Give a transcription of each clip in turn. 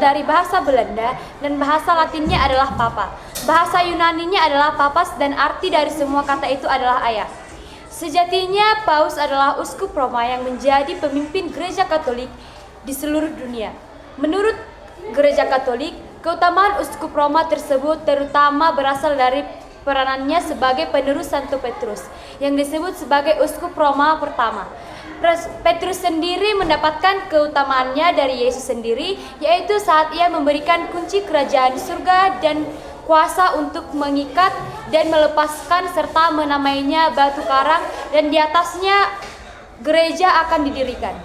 dari bahasa Belanda dan bahasa Latinnya adalah papa. Bahasa Yunaninya adalah papas dan arti dari semua kata itu adalah ayah. Sejatinya Paus adalah uskup Roma yang menjadi pemimpin Gereja Katolik di seluruh dunia. Menurut Gereja Katolik, keutamaan uskup Roma tersebut terutama berasal dari peranannya sebagai penerus Santo Petrus yang disebut sebagai uskup Roma pertama. Petrus sendiri mendapatkan keutamaannya dari Yesus sendiri, yaitu saat ia memberikan kunci kerajaan surga dan kuasa untuk mengikat dan melepaskan serta menamainya batu karang, dan di atasnya gereja akan didirikan.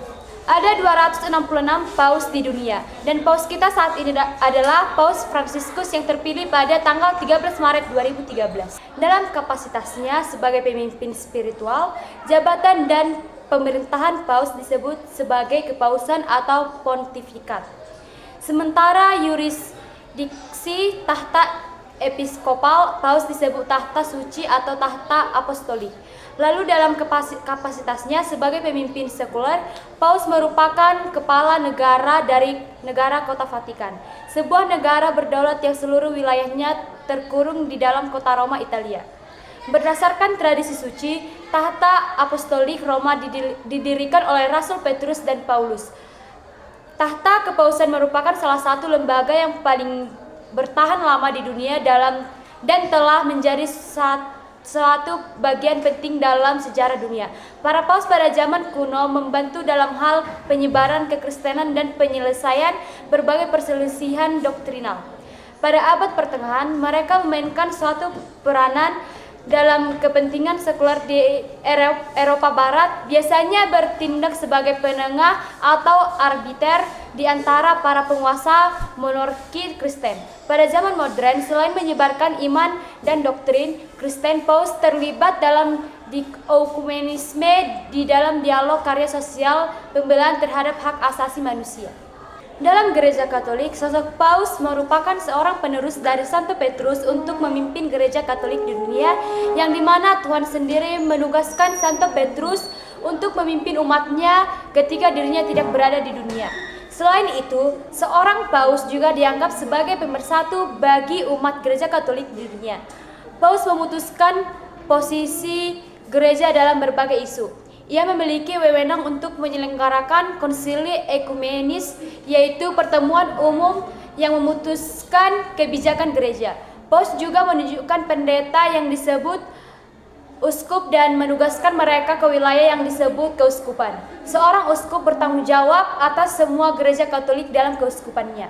Ada 266 paus di dunia, dan paus kita saat ini adalah Paus Fransiskus yang terpilih pada tanggal 13 Maret 2013. Dalam kapasitasnya sebagai pemimpin spiritual, jabatan dan pemerintahan paus disebut sebagai kepausan atau pontifikat. Sementara yurisdiksi tahta episkopal paus disebut tahta suci atau tahta apostolik. Lalu dalam kapasitasnya sebagai pemimpin sekuler, paus merupakan kepala negara dari negara Kota Vatikan, sebuah negara berdaulat yang seluruh wilayahnya terkurung di dalam kota Roma, Italia. Berdasarkan tradisi suci, tahta apostolik Roma didirikan oleh Rasul Petrus dan Paulus. Tahta kepausan merupakan salah satu lembaga yang paling bertahan lama di dunia dan telah menjadi suatu bagian penting dalam sejarah dunia. Para paus pada zaman kuno membantu dalam hal penyebaran kekristenan dan penyelesaian berbagai perselisihan doktrinal. Pada abad pertengahan, mereka memainkan suatu peranan dalam kepentingan sekuler di Eropa Barat, biasanya bertindak sebagai penengah atau arbiter di antara para penguasa monarki Kristen. Pada zaman modern, selain menyebarkan iman dan doktrin Kristen, paus terlibat dalam diekumenisme di dalam dialog karya sosial pembelaan terhadap hak asasi manusia. Dalam Gereja Katolik, sosok paus merupakan seorang penerus dari Santo Petrus untuk memimpin Gereja Katolik di dunia, yang dimana Tuhan sendiri menugaskan Santo Petrus untuk memimpin umatnya ketika dirinya tidak berada di dunia. Selain itu, seorang paus juga dianggap sebagai pemersatu bagi umat Gereja Katolik di dunia. Paus memutuskan posisi gereja dalam berbagai isu. Ia memiliki wewenang untuk menyelenggarakan konsili ekumenis, yaitu pertemuan umum yang memutuskan kebijakan gereja. Paus juga menunjukkan pendeta yang disebut uskup dan menugaskan mereka ke wilayah yang disebut keuskupan. Seorang uskup bertanggung jawab atas semua gereja Katolik dalam keuskupannya.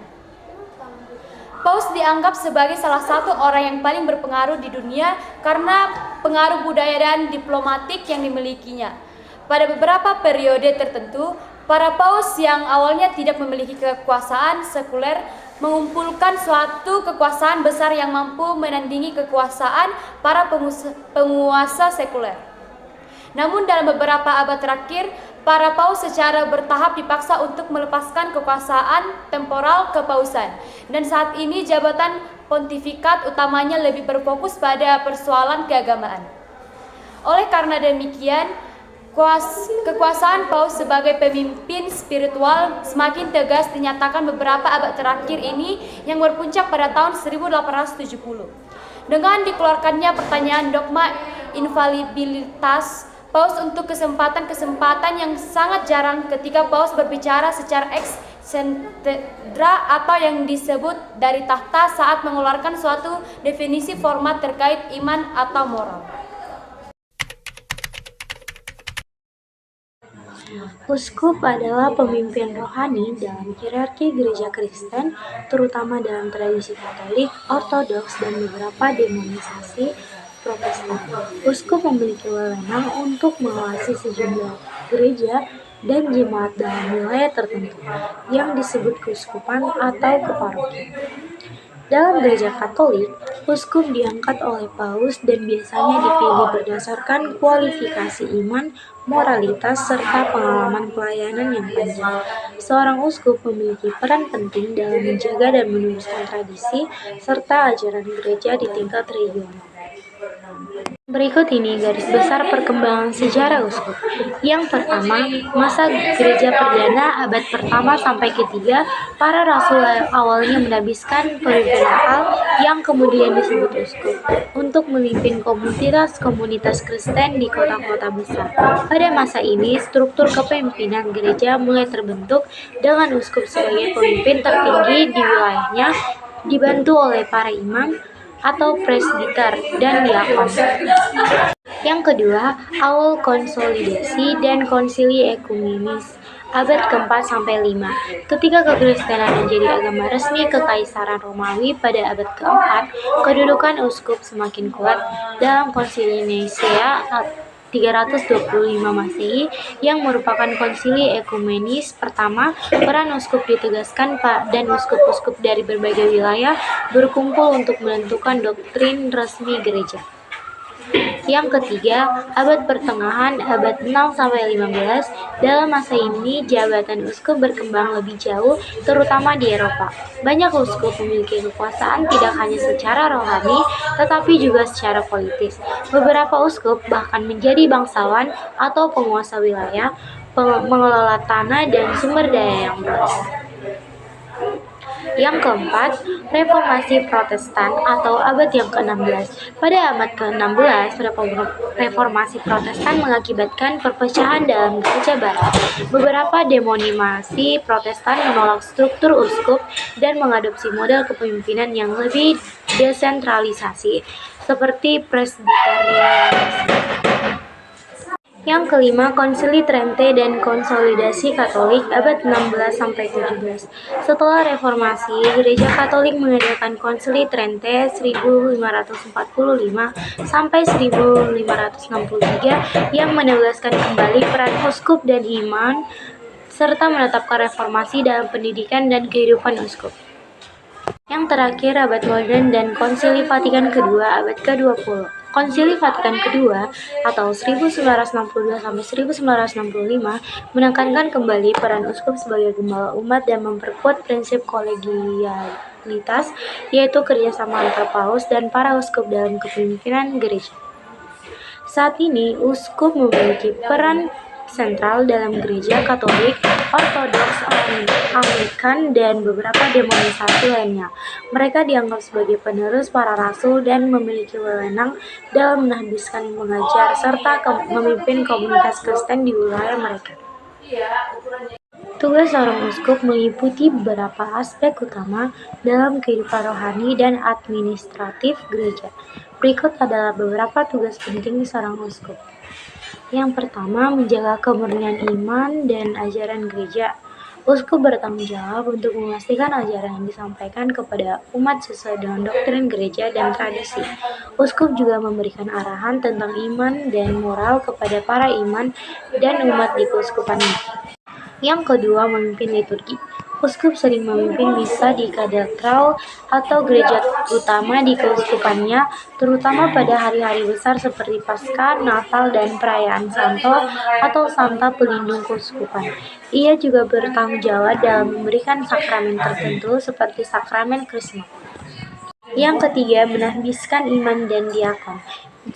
Paus dianggap sebagai salah satu orang yang paling berpengaruh di dunia karena pengaruh budaya dan diplomatik yang dimilikinya. Pada beberapa periode tertentu, para paus yang awalnya tidak memiliki kekuasaan sekuler mengumpulkan suatu kekuasaan besar yang mampu menandingi kekuasaan para penguasa sekuler. Namun dalam beberapa abad terakhir, para paus secara bertahap dipaksa untuk melepaskan kekuasaan temporal kepausan, dan saat ini jabatan pontifikat utamanya lebih berfokus pada persoalan keagamaan. Oleh karena demikian, kekuasaan paus sebagai pemimpin spiritual semakin tegas dinyatakan beberapa abad terakhir ini, yang berpuncak pada tahun 1870. Dengan dikeluarkannya pertanyaan dogma infalibilitas paus untuk kesempatan yang sangat jarang ketika paus berbicara secara eksentedra atau yang disebut dari tahta saat mengeluarkan suatu definisi format terkait iman atau moral. Uskup adalah pemimpin rohani dalam hierarki gereja Kristen, terutama dalam tradisi Katolik, Ortodoks, dan beberapa denominasi Protestan. Uskup memiliki wewenang untuk mengawasi sejumlah gereja dan jemaat dalam wilayah tertentu, yang disebut keuskupan atau keparokian. Dalam Gereja Katolik, uskup diangkat oleh paus dan biasanya dipilih berdasarkan kualifikasi iman, moralitas, serta pengalaman pelayanan yang panjang. Seorang uskup memiliki peran penting dalam menjaga dan meneruskan tradisi serta ajaran gereja di tingkat regional. Berikut ini garis besar perkembangan sejarah uskup. Yang pertama, masa gereja perdana abad pertama sampai ketiga, para rasul awalnya menabiskan pemimpin lokal yang kemudian disebut uskup untuk memimpin komunitas Kristen di kota-kota besar. Pada masa ini, struktur kepemimpinan gereja mulai terbentuk dengan uskup sebagai pemimpin tertinggi di wilayahnya, dibantu oleh para imam atau presbiter dan diakon. Yang kedua, awal konsolidasi dan konsili ekumenis abad keempat sampai 5. Ketika kekristenan menjadi agama resmi Kekaisaran Romawi pada abad keempat, kedudukan uskup semakin kuat. Dalam konsili Nicea 325 Masehi yang merupakan konsili ekumenis pertama, peran uskup ditegaskan dan uskup-uskup dari berbagai wilayah berkumpul untuk menentukan doktrin resmi gereja. Yang ketiga, abad pertengahan abad 6 sampai 15. Dalam masa ini, jabatan uskup berkembang lebih jauh, terutama di Eropa. Banyak uskup memiliki kekuasaan tidak hanya secara rohani, tetapi juga secara politis. Beberapa uskup bahkan menjadi bangsawan atau penguasa wilayah, mengelola tanah dan sumber daya yang luas. Yang keempat, reformasi Protestan atau abad yang ke-16. Pada abad ke-16, reformasi Protestan mengakibatkan perpecahan dalam gereja barat. Beberapa denominasi Protestan menolak struktur uskup dan mengadopsi model kepemimpinan yang lebih desentralisasi, seperti presbiterianisme. Yang kelima, Konsili Trente dan konsolidasi Katolik abad 16 sampai 17. Setelah reformasi, Gereja Katolik mengadakan Konsili Trente 1545 sampai 1563 yang menegaskan kembali peran uskup dan imam serta menetapkan reformasi dalam pendidikan dan kehidupan uskup. Yang terakhir, abad modern dan Konsili Vatikan Kedua abad ke-20. Konsili Vatikan Kedua atau 1962 sampai 1965 menekankan kembali peran uskup sebagai gembala umat dan memperkuat prinsip kolegialitas, yaitu kerjasama antar paus dan para uskup dalam kepemimpinan gereja. Saat ini, uskup memiliki peran sentral dalam gereja Katolik, Ortodoks, Anglikan, dan beberapa denominasi lainnya. Mereka dianggap sebagai penerus para rasul dan memiliki wewenang dalam menahbiskan, mengajar, serta memimpin komunitas Kristen di wilayah mereka. Tugas seorang uskup meliputi beberapa aspek utama dalam kehidupan rohani dan administratif gereja. Berikut adalah beberapa tugas penting seorang uskup. Yang pertama, menjaga kemurnian iman dan ajaran gereja. Uskup bertanggung jawab untuk memastikan ajaran yang disampaikan kepada umat sesuai dengan doktrin gereja dan tradisi. Uskup juga memberikan arahan tentang iman dan moral kepada para iman dan umat di keuskupannya. Yang kedua, memimpin liturgi. Uskup sering memimpin misa di katedral atau gereja utama di keuskupannya, terutama pada hari-hari besar seperti Paskah, Natal, dan perayaan Santo atau Santa Pelindung Keuskupan. Ia juga bertanggung jawab dalam memberikan sakramen tertentu seperti sakramen Krisma. Yang ketiga, menahbiskan imam dan diakon.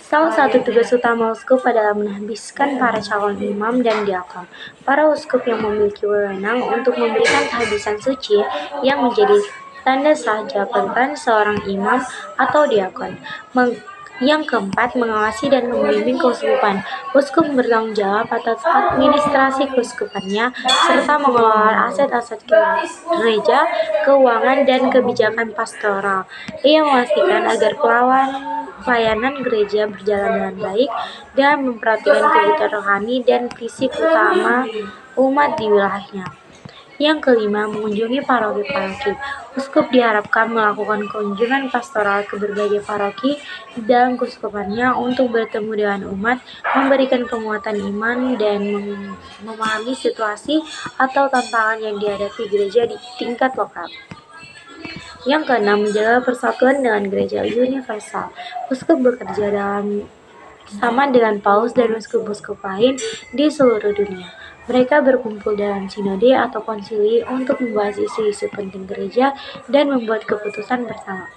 Salah satu tugas utama uskup adalah menahbiskan para calon imam dan diakon. Para uskup yang memiliki wewenang untuk memberikan tahbisan suci yang menjadi tanda sah jabatan seorang imam atau diakon. Yang keempat, mengawasi dan membimbing keuskupan. Uskup bertanggung jawab atas administrasi keuskupannya serta mengelola aset-aset gereja, keuangan, dan kebijakan pastoral. Ia memastikan agar pelayanan gereja berjalan dengan baik dan memperhatikan kebutuhan rohani dan fisik utama umat di wilayahnya. Yang kelima, mengunjungi paroki-paroki. Uskup diharapkan melakukan kunjungan pastoral ke berbagai paroki dalam keuskupannya untuk bertemu dengan umat, memberikan penguatan iman, dan memahami situasi atau tantangan yang dihadapi gereja di tingkat lokal. Yang keenam, menjaga persatuan dengan gereja universal. Uskup bekerja sama dengan paus dan uskup-uskup lain di seluruh dunia. Mereka berkumpul dalam sinode atau konsili untuk membahas isu-isu penting gereja dan membuat keputusan bersama.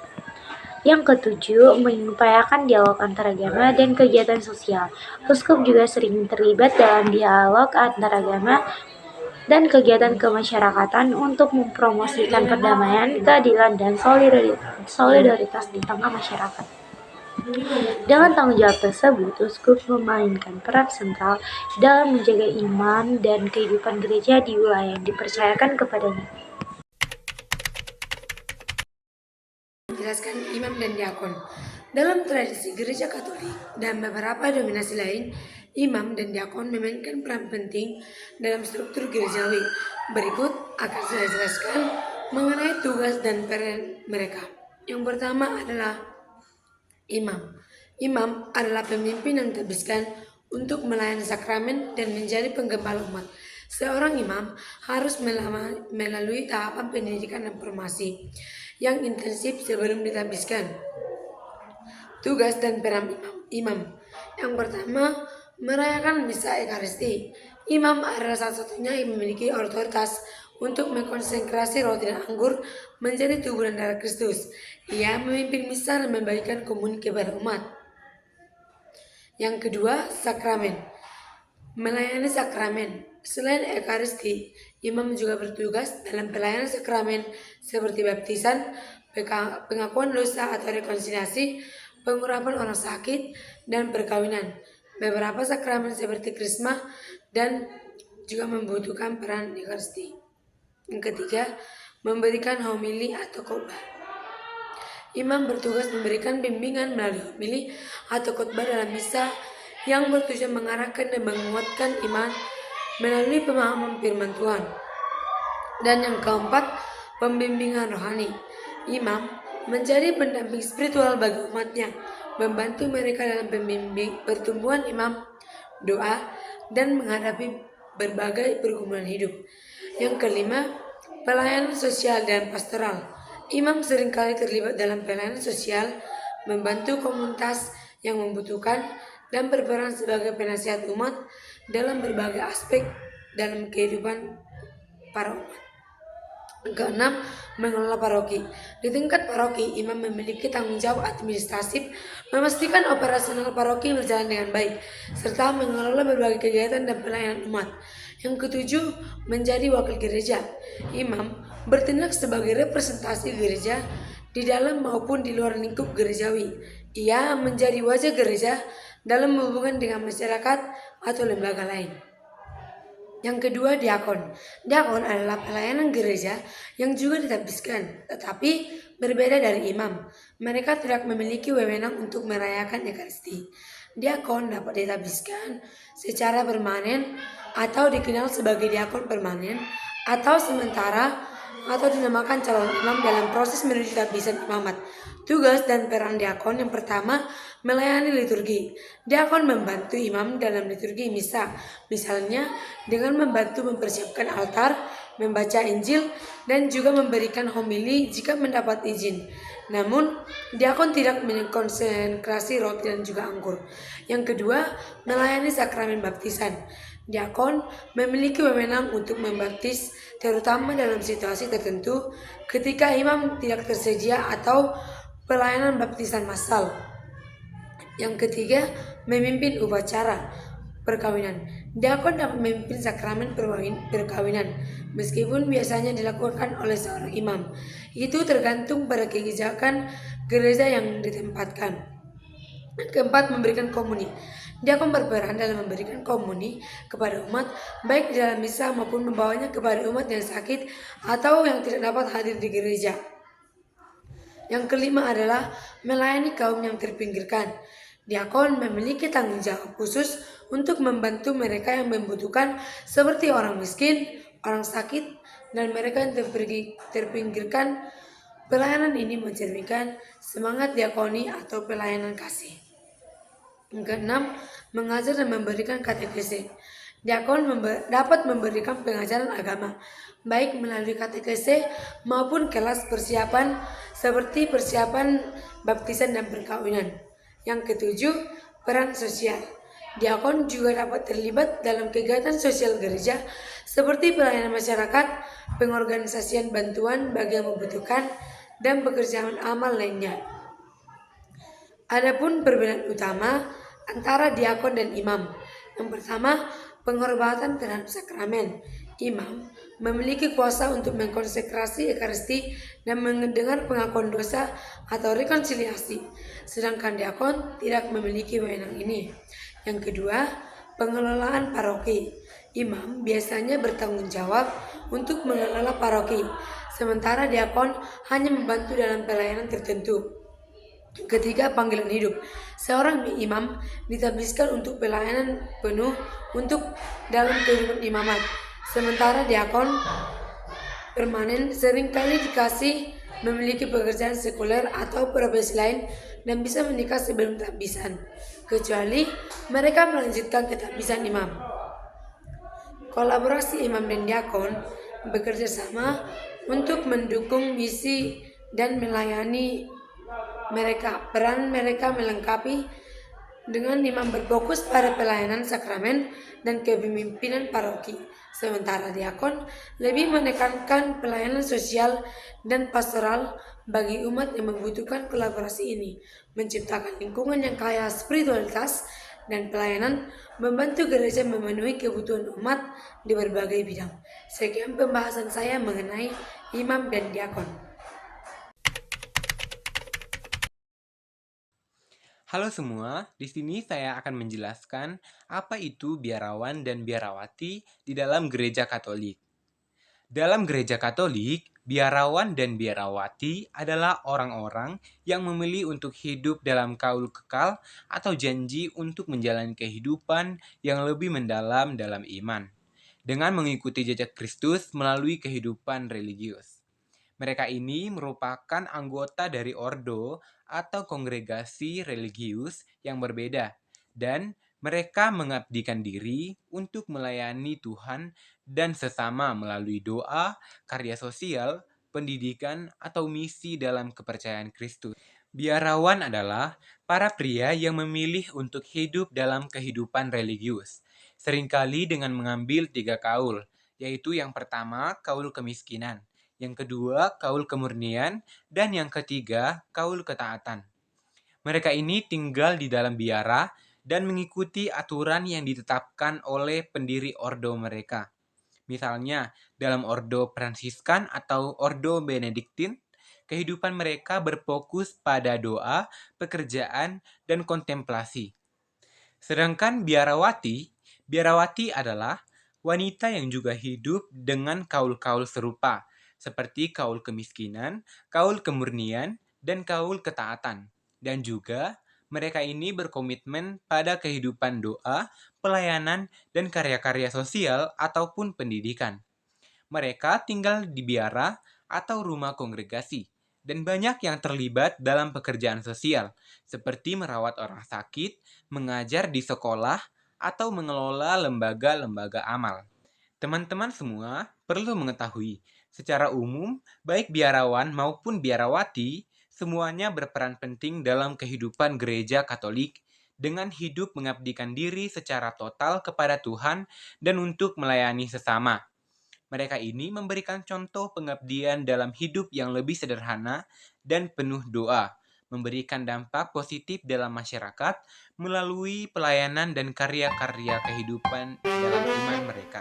Yang ketujuh, mengupayakan dialog antaragama dan kegiatan sosial. Uskup juga sering terlibat dalam dialog antaragama dan kegiatan kemasyarakatan untuk mempromosikan perdamaian, keadilan, dan solidaritas di tengah masyarakat. Dengan tanggung jawab tersebut, uskup memainkan peran sentral dalam menjaga iman dan kehidupan gereja di wilayah yang dipercayakan kepadanya. Menjelaskan imam dan diakon. Dalam tradisi gereja Katolik dan beberapa dominasi lain, imam dan diakon memainkan peran penting dalam struktur gerejawi. Berikut akan saya jelaskan mengenai tugas dan peran mereka. Yang pertama adalah imam. Imam adalah pemimpin yang ditugaskan untuk melayani sakramen dan menjadi penggembala umat. Seorang imam harus melalui tahapan pendidikan dan formasi yang intensif sebelum ditabiskan. Tugas dan peran imam. Yang pertama, merayakan misa Ekaristi. Imam adalah satu-satunya yang memiliki otoritas untuk mengkonsekrasi roti dan anggur menjadi tubuh dan darah Kristus. Ia memimpin misa dan membagikan komuni kepada umat. Yang kedua, sakramen. Melayani sakramen. Selain Ekaristi, imam juga bertugas dalam pelayanan sakramen seperti baptisan, pengakuan dosa atau rekonsiliasi, pengurapan orang sakit, dan perkawinan. Beberapa sakramen seperti krisma dan juga membutuhkan peran Ekaristi. Yang ketiga, memberikan homili atau khotbah. Imam bertugas memberikan bimbingan melalui homili atau khotbah dalam misa yang bertujuan mengarahkan dan menguatkan iman melalui pemahaman firman Tuhan. Dan yang keempat, pembimbingan rohani. Imam menjadi pendamping spiritual bagi umatnya, membantu mereka dalam pertumbuhan imam, doa, dan menghadapi berbagai pergumulan hidup. Yang kelima, pelayanan sosial dan pastoral. Imam seringkali terlibat dalam pelayanan sosial, membantu komunitas yang membutuhkan, dan berperan sebagai penasihat umat dalam berbagai aspek dalam kehidupan para umat. Keenam, mengelola paroki. Di tingkat paroki, imam memiliki tanggung jawab administratif, memastikan operasional paroki berjalan dengan baik, serta mengelola berbagai kegiatan dan pelayanan umat. Yang ketujuh, menjadi wakil gereja. Imam bertindak sebagai representasi gereja di dalam maupun di luar lingkup gerejawi. Ia menjadi wajah gereja dalam hubungan dengan masyarakat atau lembaga lain. Yang kedua, diakon. Diakon adalah pelayanan gereja yang juga ditabiskan, tetapi berbeda dari imam. Mereka tidak memiliki wewenang untuk merayakan Ekaristi. Diakon dapat ditabiskan secara permanen atau dikenal sebagai diakon permanen atau sementara atau dinamakan calon imam dalam proses menuju tabisan imamat. Tugas dan peran diakon yang pertama, melayani liturgi. Diakon membantu imam dalam liturgi misa, misalnya dengan membantu mempersiapkan altar, membaca Injil, dan juga memberikan homili jika mendapat izin. Namun, diakon tidak mengkonsentrasi roti dan juga anggur. Yang kedua, melayani sakramen baptisan. Diakon memiliki wewenang untuk membaptis, terutama dalam situasi tertentu ketika imam tidak tersedia atau pelayanan baptisan massal. Yang ketiga, memimpin upacara perkawinan. Diakon dapat memimpin sakramen perkawinan, meskipun biasanya dilakukan oleh seorang imam. Itu tergantung pada kebijakan gereja yang ditempatkan. Keempat, memberikan komuni. Diakon berperan dalam memberikan komuni kepada umat, baik di dalam misa maupun membawanya kepada umat yang sakit atau yang tidak dapat hadir di gereja. Yang kelima adalah melayani kaum yang terpinggirkan. Diakon memiliki tanggung jawab khusus untuk membantu mereka yang membutuhkan seperti orang miskin, orang sakit, dan mereka yang terpinggirkan. Pelayanan ini mencerminkan semangat diakoni atau pelayanan kasih. Yang keenam, mengajar dan memberikan katekese. Diakon dapat memberikan pengajaran agama, baik melalui katekese maupun kelas persiapan seperti persiapan baptisan dan perkawinan. Yang ketujuh, peran sosial. Diakon juga dapat terlibat dalam kegiatan sosial gereja seperti pelayanan masyarakat, pengorganisasian bantuan bagi yang membutuhkan, dan pekerjaan amal lainnya. Adapun perbedaan utama antara diakon dan imam. Yang pertama, penghormatan terhadap sakramen. Imam memiliki kuasa untuk mengkonsekrasi ekaristi dan mendengar pengakuan dosa atau rekonsiliasi, sedangkan diakon tidak memiliki wewenang ini. Yang kedua, pengelolaan paroki. Imam biasanya bertanggung jawab untuk mengelola paroki, sementara diakon hanya membantu dalam pelayanan tertentu. Ketiga, panggilan hidup. Seorang imam ditabiskan untuk pelayanan penuh untuk dalam kehidupan imamat. Sementara diakon permanen seringkali dikasih memiliki pekerjaan sekuler atau profesi lain dan bisa menikah sebelum tabisan, kecuali mereka melanjutkan ketabisan imam. Kolaborasi imam dan diakon bekerja sama untuk mendukung misi dan melayani mereka. Peran mereka melengkapi dengan imam berfokus pada pelayanan sakramen dan kepemimpinan paroki, sementara diakon lebih menekankan pelayanan sosial dan pastoral bagi umat yang membutuhkan kolaborasi ini, menciptakan lingkungan yang kaya spiritualitas dan pelayanan, membantu gereja memenuhi kebutuhan umat di berbagai bidang. Sekian pembahasan saya mengenai imam dan diakon. Halo semua, di sini saya akan menjelaskan apa itu biarawan dan biarawati di dalam Gereja Katolik. Dalam Gereja Katolik, biarawan dan biarawati adalah orang-orang yang memilih untuk hidup dalam kaul kekal atau janji untuk menjalani kehidupan yang lebih mendalam dalam iman, dengan mengikuti jejak Kristus melalui kehidupan religius. Mereka ini merupakan anggota dari ordo atau kongregasi religius yang berbeda, dan mereka mengabdikan diri untuk melayani Tuhan dan sesama melalui doa, karya sosial, pendidikan, atau misi dalam kepercayaan Kristus. Biarawan adalah para pria yang memilih untuk hidup dalam kehidupan religius, seringkali dengan mengambil 3 kaul, yaitu yang pertama, kaul kemiskinan, yang kedua, kaul kemurnian, dan yang ketiga, kaul ketaatan. Mereka ini tinggal di dalam biara dan mengikuti aturan yang ditetapkan oleh pendiri ordo mereka. Misalnya, dalam ordo Fransiskan atau ordo Benediktin, kehidupan mereka berfokus pada doa, pekerjaan, dan kontemplasi. Sedangkan biarawati adalah wanita yang juga hidup dengan kaul-kaul serupa, seperti kaul kemiskinan, kaul kemurnian, dan kaul ketaatan. Dan juga mereka ini berkomitmen pada kehidupan doa, pelayanan, dan karya-karya sosial ataupun pendidikan. Mereka tinggal di biara atau rumah kongregasi, dan banyak yang terlibat dalam pekerjaan sosial, seperti merawat orang sakit, mengajar di sekolah, atau mengelola lembaga-lembaga amal. Teman-teman semua perlu mengetahui, secara umum, baik biarawan maupun biarawati, semuanya berperan penting dalam kehidupan gereja Katolik dengan hidup mengabdikan diri secara total kepada Tuhan dan untuk melayani sesama. Mereka ini memberikan contoh pengabdian dalam hidup yang lebih sederhana dan penuh doa, memberikan dampak positif dalam masyarakat melalui pelayanan dan karya-karya kehidupan dalam iman mereka.